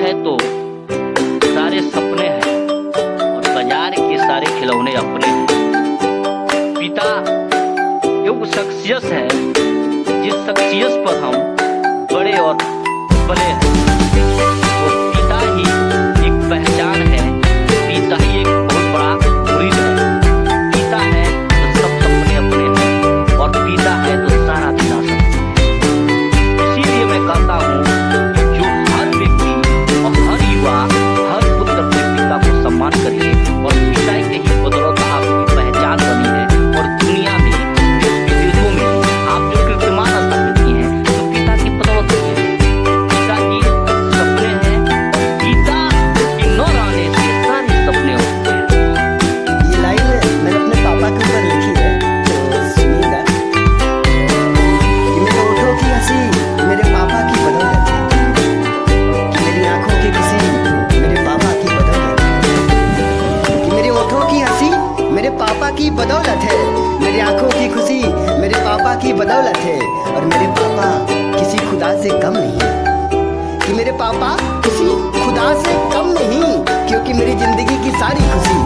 है तो सारे सपने हैं और बाजार के सारे खिलौने अपने हैं। पिता एक शख्सियत है जिस शख्सियत पर हम बड़े और पले हैं। वो पिता ही एक पहचान है, पिता ही एक बहुत बड़ा मुरीद है। पिता है तो सब सपने अपने हैं और पिता है तो सारा पिता सब। इसीलिए मैं कहता हूँ कि जो हर व्यक्ति और हर युवा, हर पुत्र अपने पिता को सम्मान करिए और पिता के ही बदौलत आपकी पहचान बनी है। और दुनिया में देश विदेशों में आप जो कीर्तिमान स्थापित किए हैं तो पिता की बदौलत हुई है। पिता की सपने हैं और पिता की न रहने से सारे सपने होते हैं। ये लाइन मैंने अपने पापा के ऊपर लिखी है, तो सुनिएगा कि मेरे होठों की हंसी मेरे पापा की बदौलत है, कि मेरी आंखों की खुशी मेरे पापा की बदौलत है, कि मेरे होठों की हंसी मेरे पापा की बदौलत है, मेरी आंखों की खुशी मेरे पापा की बदौलत है। और मेरे पापा किसी खुदा से कम नहीं है, कि मेरे पापा किसी खुदा से कम नहीं, क्योंकि मेरी जिंदगी की सारी खुशी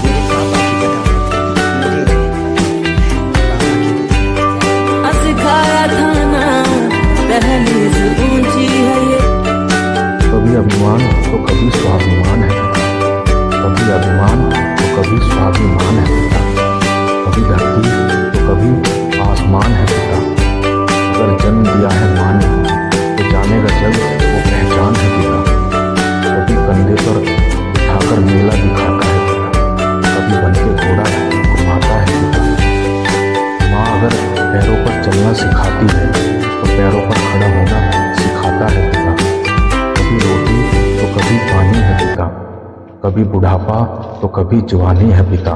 मेरे पापा की बदौलत है, मेरे पापा की बदौलत है। सिखाया था ना दहलीज ऊंची है ये। कभी अभिमान तो कभी स्वाभिमान है, कभी अभिमान तो कभी स्वाभिमान है पिता। कभी धरती तो कभी आसमान है पिता। अगर जन्म दिया है माँ ने तो जानेगा जग वो पहचान है पिता। कभी कंधे पर उठाकर मेला दिखाता है पिता, कभी बन के घोड़ा घुमाता है पिता। माँ अगर पैरों पर चलना सिखाती है तो पैरों पर खड़ा होना सिखाता है पिता। कभी रोटी तो कभी पानी है पिता, कभी बुढ़ापा तो कभी जवानी है पिता।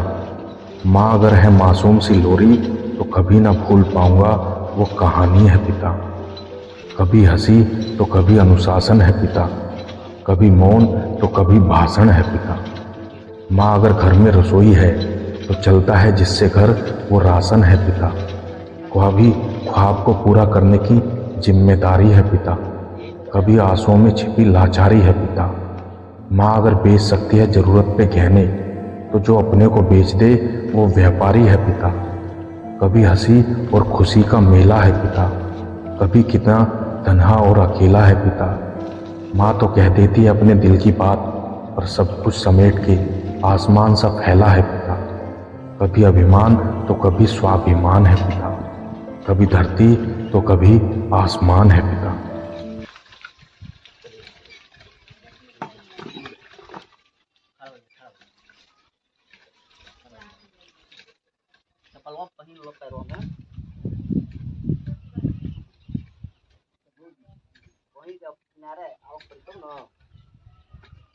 माँ अगर है मासूम सी लोरी तो कभी ना भूल पाऊंगा वो कहानी है पिता। कभी हंसी तो कभी अनुशासन है पिता, कभी मौन तो कभी भाषण है पिता। माँ अगर घर में रसोई है तो चलता है जिससे घर वो राशन है पिता। कभी ख्वाब को पूरा करने की जिम्मेदारी है पिता, कभी आंसुओं में छिपी लाचारी है पिता। माँ अगर बेच सकती है जरूरत पे गहने तो जो अपने को बेच दे वो व्यापारी है पिता। कभी हंसी और खुशी का मेला है पिता, कभी कितना तन्हा और अकेला है पिता। माँ तो कह देती है अपने दिल की बात पर सब कुछ समेट के आसमान सा फैला है पिता। कभी अभिमान तो कभी स्वाभिमान है पिता, कभी धरती तो कभी आसमान है पिता। चप्पलवा पहिन लो पैरों में, वहीं जब किनारे आओ तो ना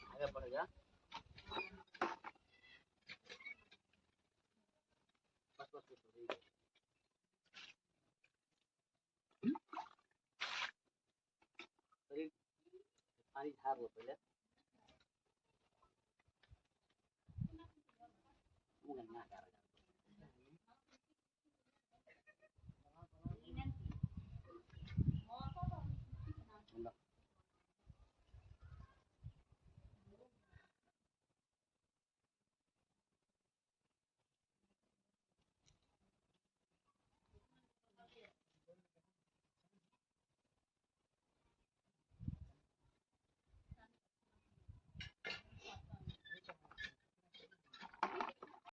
आगे बढ़ेगा। बस बस बस शरीर पानी झाड़ लो पहले, मुंह गंदा कर